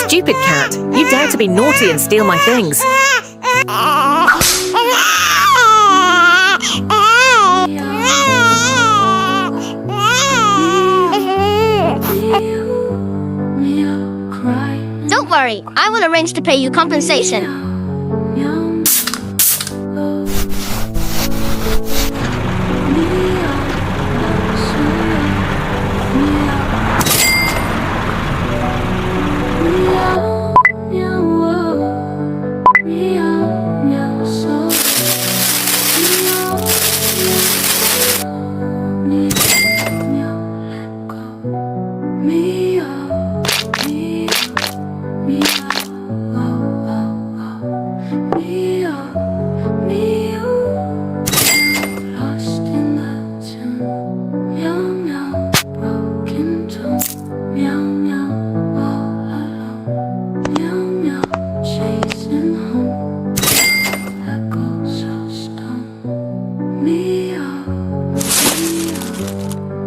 Stupid cat! You dare to be naughty and steal my things! Don't worry, I will arrange to pay you compensation.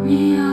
Me